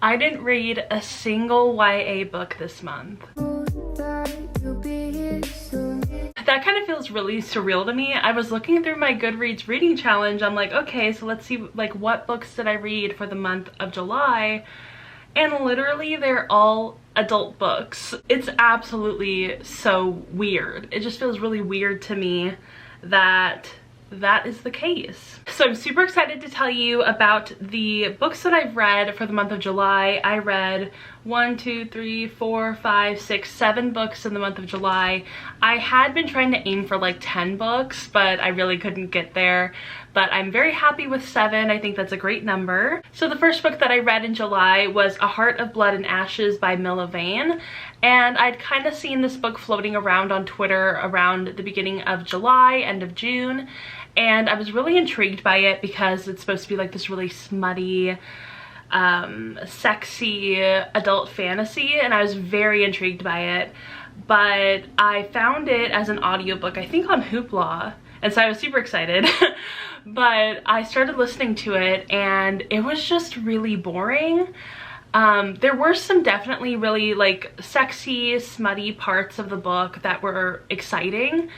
I didn't read a single YA book this month. That kind of feels really surreal to me. I was looking through my Goodreads reading challenge. I'm like, okay, so let's see like what books did I read for the month of July, and literally they're all adult books. It's absolutely so weird. It just feels really weird to me that that is the case. So I'm super excited to tell you about the books that I've read for the month of July. I read 7 books in the month of July. I had been trying to aim for like 10 books, but I really couldn't get there. But I'm very happy with 7. I think that's a great number. So the first book that I read in July was A Heart of Blood and Ashes by Milla Vane. And I'd kind of seen this book floating around on Twitter around the beginning of July, end of June. And I was really intrigued by it because it's supposed to be like this really smutty, sexy adult fantasy, and I was very intrigued by it. But I found it as an audiobook, I think on Hoopla, and so I was super excited. But I started listening to it and it was just really boring. There were some definitely really like sexy, smutty parts of the book that were exciting,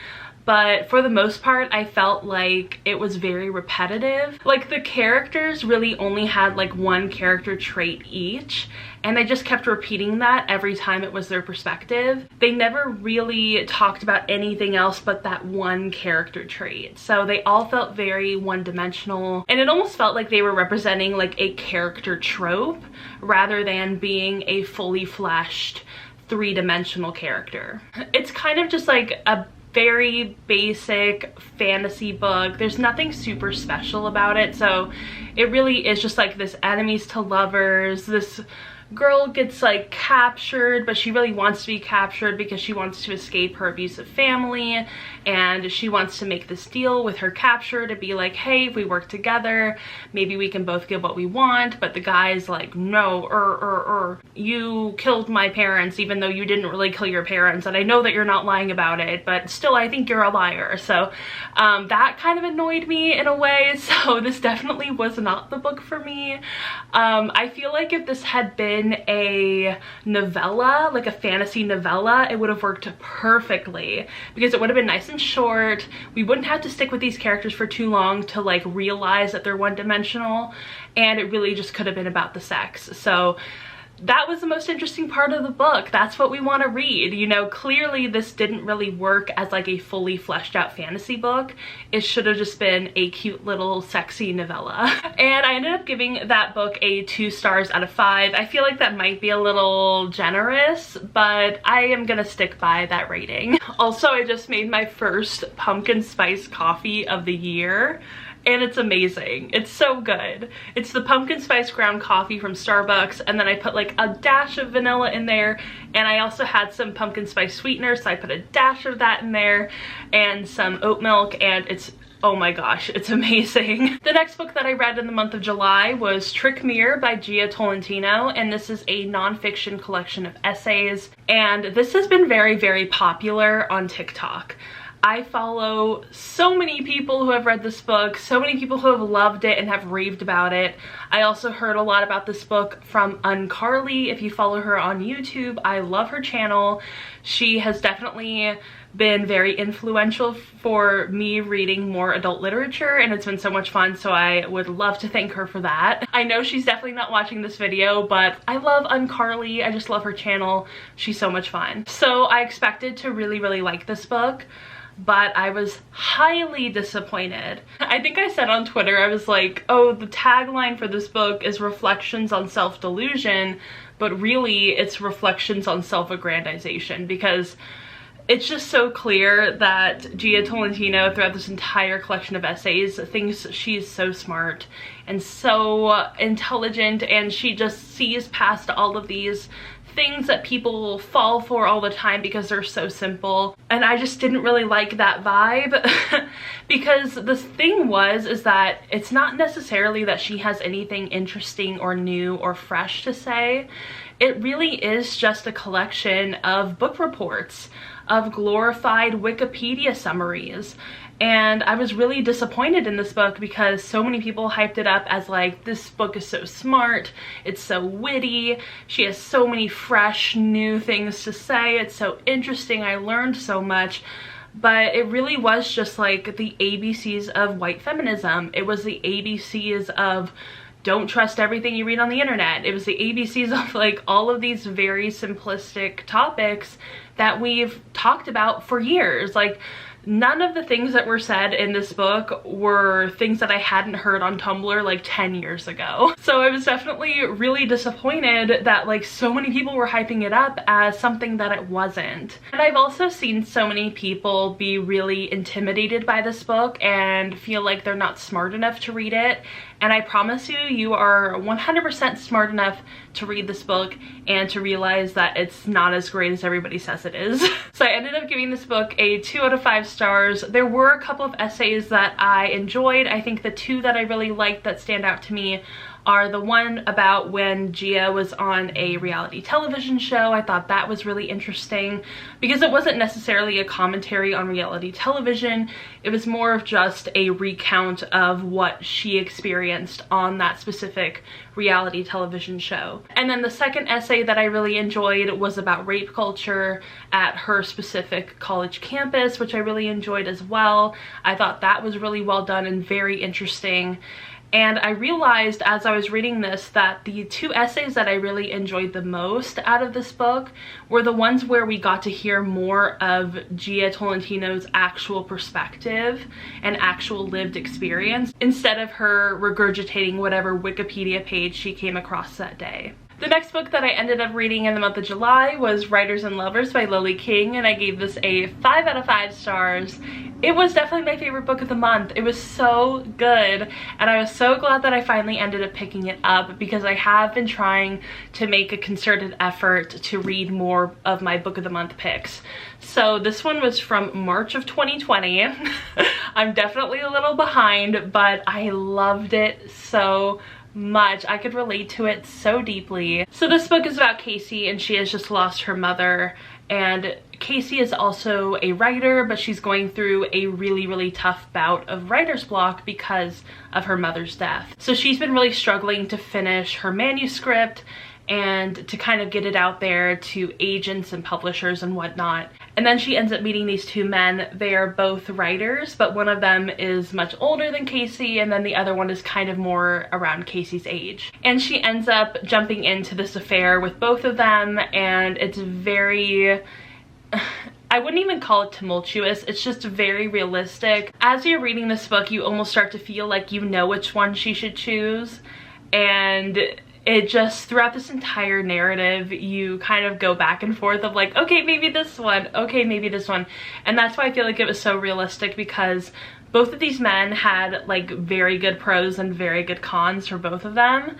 but for the most part I felt like it was very repetitive. Like the characters really only had like one character trait each, and they just kept repeating that every time it was their perspective. They never really talked about anything else but that one character trait. So they all felt very one-dimensional, and it almost felt like they were representing like a character trope rather than being a fully fleshed three-dimensional character. It's kind of just like a very basic fantasy book. There's nothing super special about it, so it really is just like this enemies to lovers. This girl gets like captured, but she really wants to be captured because she wants to escape her abusive family, and she wants to make this deal with her capturer to be like, hey, if we work together maybe we can both get what we want. But the guy's like, no, you killed my parents even though you didn't really kill your parents, and I know that you're not lying about it, but still I think you're a liar. So that kind of annoyed me in a way, so this definitely was not the book for me. I feel like if this had been a novella, like a fantasy novella, it would have worked perfectly because it would have been nice and short. We wouldn't have to stick with these characters for too long to like realize that they're one-dimensional, and it really just could have been about the sex. So that was the most interesting part of the book. That's what we want to read. You know, clearly this didn't really work as like a fully fleshed out fantasy book. It should have just been a cute little sexy novella. And I ended up giving that book a 2 stars out of 5. I feel like that might be a little generous, but I am gonna stick by that rating. Also, I just made my first pumpkin spice coffee of the year, and it's amazing. It's so good. It's the pumpkin spice ground coffee from Starbucks, and then I put like a dash of vanilla in there, and I also had some pumpkin spice sweetener, so I put a dash of that in there and some oat milk, and it's, oh my gosh, it's amazing. The next book that I read in the month of July was Trick Mirror by Jia Tolentino, and this is a nonfiction collection of essays, and this has been very, very popular on TikTok. I follow so many people who have read this book, so many people who have loved it and have raved about it. I also heard a lot about this book from UnCarly. If you follow her on YouTube, I love her channel. She has definitely been very influential for me reading more adult literature, and it's been so much fun, so I would love to thank her for that. I know she's definitely not watching this video, but I love UnCarly. I just love her channel. She's so much fun. So I expected to really, really like this book, but I was highly disappointed. I think I said on Twitter, I was like, oh, the tagline for this book is reflections on self-delusion, but really it's reflections on self-aggrandization, because it's just so clear that Jia Tolentino, throughout this entire collection of essays, thinks she's so smart and so intelligent, and she just sees past all of these things that people fall for all the time because they're so simple. And I just didn't really like that vibe because the thing is that it's not necessarily that she has anything interesting or new or fresh to say. It really is just a collection of book reports, of glorified Wikipedia summaries. And I was really disappointed in this book because so many people hyped it up as like, this book is so smart, it's so witty, she has so many fresh new things to say, it's so interesting, I learned so much. But it really was just like the ABCs of white feminism. It was the ABCs of don't trust everything you read on the internet. It was the ABCs of like all of these very simplistic topics that we've talked about for years. Like, none of the things that were said in this book were things that I hadn't heard on Tumblr like 10 years ago. So I was definitely really disappointed that like so many people were hyping it up as something that it wasn't. And I've also seen so many people be really intimidated by this book and feel like they're not smart enough to read it. And I promise you, you are 100% smart enough to read this book and to realize that it's not as great as everybody says it is. So I ended up giving this book a 2 out of 5 stars. There were a couple of essays that I enjoyed. I think the two that I really liked that stand out to me are the one about when Gia was on a reality television show. I thought that was really interesting because it wasn't necessarily a commentary on reality television. It was more of just a recount of what she experienced on that specific reality television show. And then the second essay that I really enjoyed was about rape culture at her specific college campus, which I really enjoyed as well. I thought that was really well done and very interesting. And I realized as I was reading this that the two essays that I really enjoyed the most out of this book were the ones where we got to hear more of Gia Tolentino's actual perspective and actual lived experience instead of her regurgitating whatever Wikipedia page she came across that day. The next book that I ended up reading in the month of July was Writers and Lovers by Lily King, and I gave this a 5 out of 5 stars. It was definitely my favorite book of the month. It was so good, and I was so glad that I finally ended up picking it up because I have been trying to make a concerted effort to read more of my book of the month picks. So this one was from March of 2020. I'm definitely a little behind, but I loved it so much. I could relate to it so deeply. So this book is about Casey, and she has just lost her mother, and Casey is also a writer, but she's going through a really tough bout of writer's block because of her mother's death. So she's been really struggling to finish her manuscript and to kind of get it out there to agents and publishers and whatnot. And then she ends up meeting these two men. They are both writers, but one of them is much older than Casey, and then the other one is kind of more around Casey's age. And she ends up jumping into this affair with both of them, and it's very... I wouldn't even call it tumultuous, it's just very realistic. As you're reading this book, you almost start to feel like you know which one she should choose, and it just, throughout this entire narrative, you kind of go back and forth of like, okay, maybe this one, okay, maybe this one. And that's why I feel like it was so realistic, because both of these men had like very good pros and very good cons for both of them.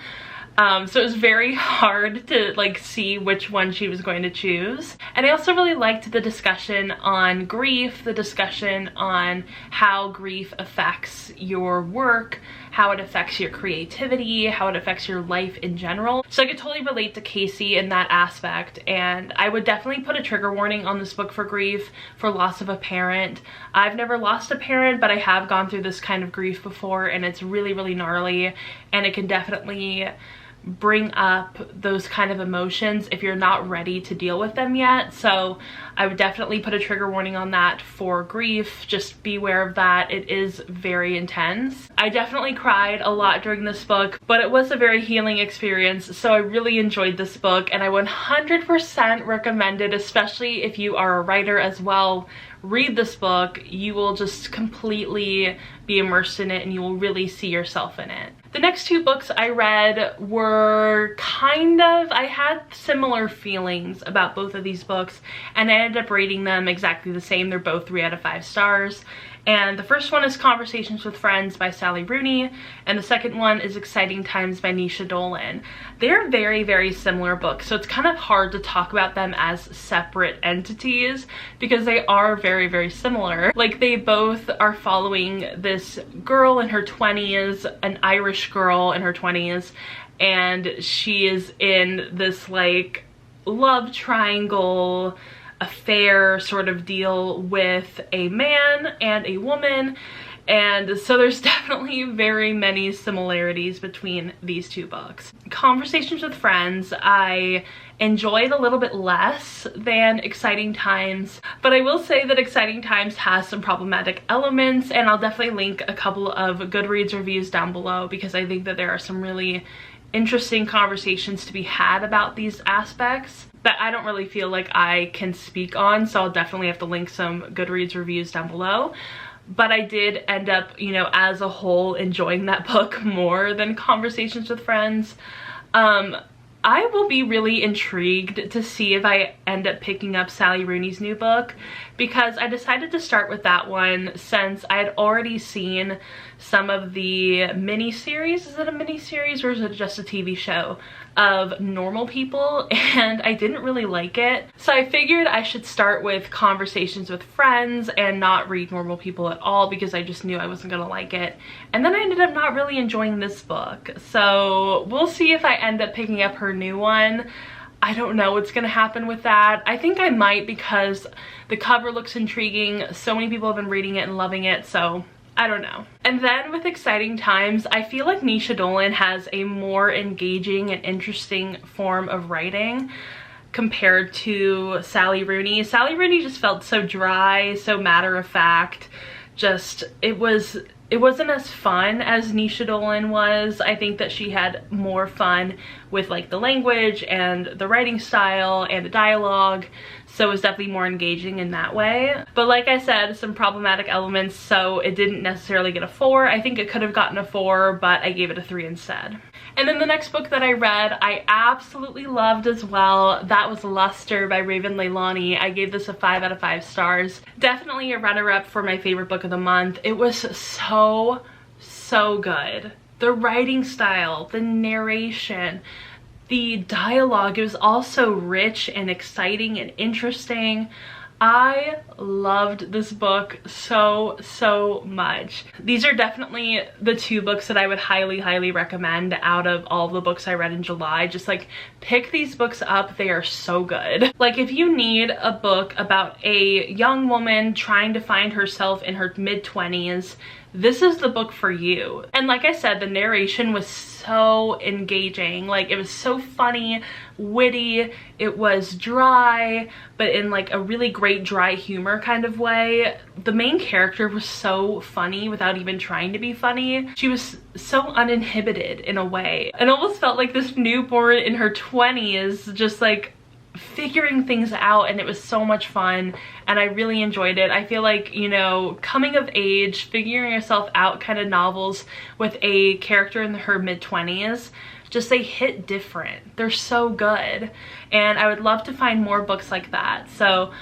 So it was very hard to like see which one she was going to choose. And I also really liked the discussion on grief, the discussion on how grief affects your work, how it affects your creativity, how it affects your life in general. So I could totally relate to Casey in that aspect, and I would definitely put a trigger warning on this book for grief, for loss of a parent. I've never lost a parent, but I have gone through this kind of grief before, and it's really gnarly, and it can definitely bring up those kind of emotions if you're not ready to deal with them yet. So I would definitely put a trigger warning on that for grief. Just beware of that. It is very intense. I definitely cried a lot during this book, but it was a very healing experience. So I really enjoyed this book, and I 100% recommend it, especially if you are a writer as well. Read this book. You will just completely be immersed in it, and you will really see yourself in it. The next two books I read were kind of, I had similar feelings about both of these books, and I ended up rating them exactly the same. They're both 3 out of 5 stars. And the first one is Conversations with Friends by Sally Rooney, and the second one is Exciting Times by Naoise Dolan. They're very similar books, so it's kind of hard to talk about them as separate entities because they are very similar. Like, they both are following this girl in her 20s, an Irish girl in her 20s, and she is in this like love triangle affair sort of deal with a man and a woman. And so there's definitely very many similarities between these two books. Conversations with Friends, I enjoyed a little bit less than Exciting Times, but I will say that Exciting Times has some problematic elements, and I'll definitely link a couple of Goodreads reviews down below because I think that there are some really interesting conversations to be had about these aspects that I don't really feel like I can speak on, so I'll definitely have to link some Goodreads reviews down below. But I did end up, you know, as a whole enjoying that book more than Conversations with Friends. I will be really intrigued to see if I end up picking up Sally Rooney's new book, because I decided to start with that one since I had already seen some of the mini-series. Is it a mini-series or is it just a TV show of Normal People? And I didn't really like it. So I figured I should start with Conversations with Friends and not read Normal People at all because I just knew I wasn't gonna like it. And then I ended up not really enjoying this book. So we'll see if I end up picking up her new one. I don't know what's gonna happen with that. I think I might because the cover looks intriguing. So many people have been reading it and loving it, so I don't know. And then with Exciting Times, I feel like Naoise Dolan has a more engaging and interesting form of writing compared to Sally Rooney. Sally Rooney just felt so dry, so matter-of-fact. Just, it wasn't as fun as Naoise Dolan was. I think that she had more fun with like the language and the writing style and the dialogue, so it was definitely more engaging in that way. But like I said, some problematic elements, so it didn't necessarily get a 4. I think it could have gotten a 4, but I gave it a 3 instead. And then the next book that I read, I absolutely loved as well. That was Luster by Raven Leilani. I gave this a 5 out of 5 stars. Definitely a runner-up for my favorite book of the month. It was so good. The writing style, the narration, the dialogue, it was all so rich and exciting and interesting. I loved this book so much. These are definitely the 2 books that I would highly recommend out of all the books I read in July. Just like pick these books up, they are so good. Like if you need a book about a young woman trying to find herself in her mid-20s, this is the book for you. And like I said, the narration was so engaging. Like it was so funny, witty, it was dry, but in like a really great dry humor kind of way. The main character was so funny without even trying to be funny. She was so uninhibited in a way. It almost felt like this newborn in her 20s, just like figuring things out, and it was so much fun and I really enjoyed it. I feel like, you know, coming of age, figuring yourself out kind of novels with a character in her mid-20s, just they hit different. They're so good, and I would love to find more books like that. So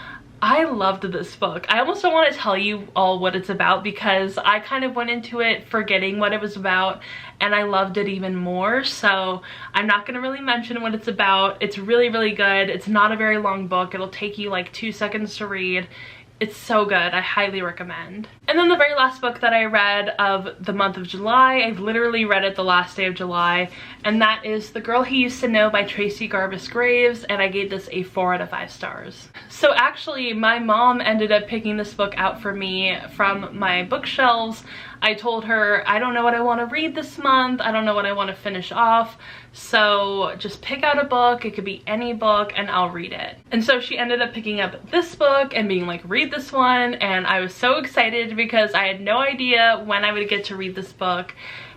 I loved this book. I almost don't want to tell you all what it's about because I kind of went into it forgetting what it was about and I loved it even more. So I'm not going to really mention what it's about. It's really good. It's not a very long book. It'll take you like 2 seconds to read. It's so good. I highly recommend. And then the very last book that I read of the month of July, I literally read it the last day of July, and that is The Girl He Used to Know by Tracy Garbus Graves, and I gave this a 4 out of 5 stars. So actually, my mom ended up picking this book out for me from my bookshelves. I told her, I don't know what I want to read this month, I don't know what I want to finish off, so just pick out a book, it could be any book, and I'll read it. And so she ended up picking up this book and being like, read this one, and I was so excited because I had no idea when I would get to read this book.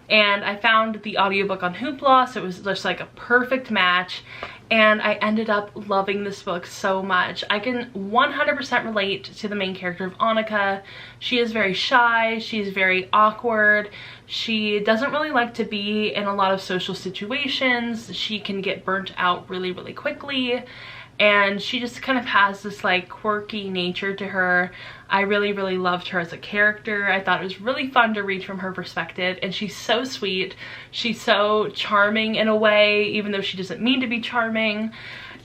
And I found the audiobook on Hoopla, so it was just like a perfect match. And I ended up loving this book so much. I can 100% relate to the main character of Annika. She is very shy, she's very awkward, she doesn't really like to be in a lot of social situations, she can get burnt out really quickly, and she just kind of has this like quirky nature to her. I really, really loved her as a character. I thought it was really fun to read from her perspective, and she's so sweet. She's so charming in a way, even though she doesn't mean to be charming.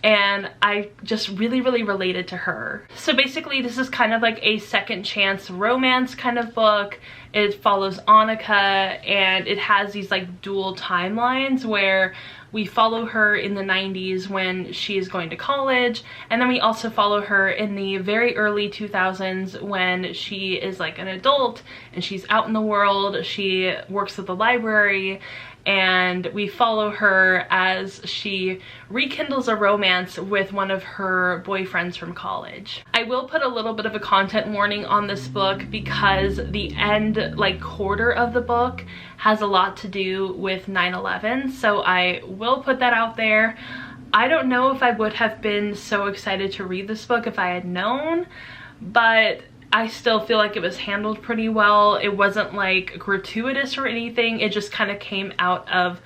And I just really, really related to her. So basically this is kind of like a second chance romance kind of book. It follows Annika, and it has these like dual timelines where we follow her in the 90s when she is going to college, and then we also follow her in the very early 2000s when she is like an adult and she's out in the world. She works at the library, and we follow her as she rekindles a romance with one of her boyfriends from college. I will put a little bit of a content warning on this book because the end like quarter of the book has a lot to do with 9/11, so I will put that out there. I don't know if I would have been so excited to read this book if I had known, but I still feel like it was handled pretty well. It wasn't like gratuitous or anything. It just kind of came out of,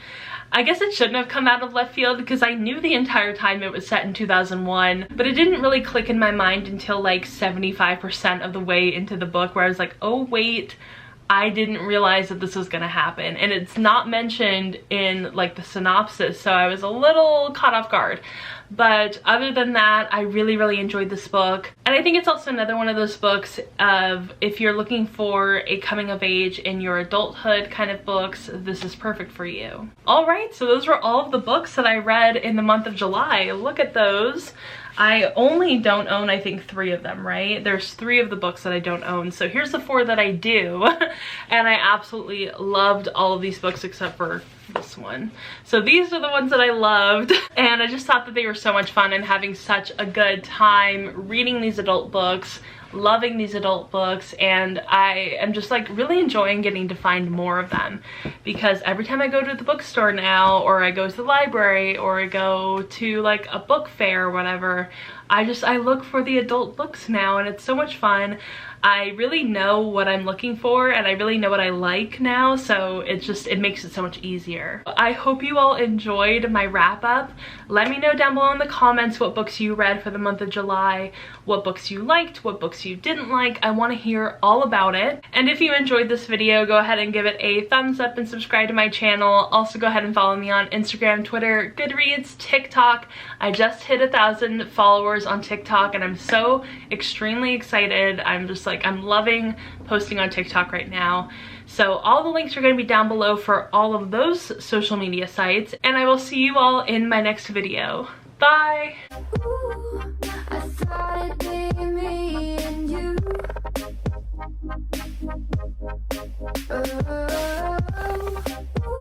I guess it shouldn't have come out of left field because I knew the entire time it was set in 2001, but it didn't really click in my mind until like 75% of the way into the book, where I was like, oh wait, I didn't realize that this was gonna happen. And it's not mentioned in like the synopsis, so I was a little caught off guard. But other than that, I really, really enjoyed this book. And I think it's also another one of those books of, if you're looking for a coming of age in your adulthood kind of books, this is perfect for you. All right, so those were all of the books that I read in the month of July. Look at those. I only don't own, I think, 3 of them, right? There's 3 of the books that I don't own. So here's the 4 that I do. And I absolutely loved all of these books except for this one. So these are the ones that I loved, and I just thought that they were so much fun and having such a good time reading these adult books, loving these adult books, and I am just like really enjoying getting to find more of them, because every time I go to the bookstore now, or I go to the library, or I go to like a book fair or whatever, I look for the adult books now, and it's so much fun. I really know what I'm looking for, and I really know what I like now, so it makes it so much easier. I hope you all enjoyed my wrap up. Let me know down below in the comments what books you read for the month of July, what books you liked, what books you didn't like. I want to hear all about it. And if you enjoyed this video, go ahead and give it a thumbs up and subscribe to my channel. Also go ahead and follow me on Instagram, Twitter, Goodreads, TikTok. I just hit 1,000 followers on TikTok, and I'm so extremely excited. I'm loving posting on TikTok right now. So all the links are going to be down below for all of those social media sites, and I will see you all in my next video. Bye! Ooh, I thought it'd be me and you.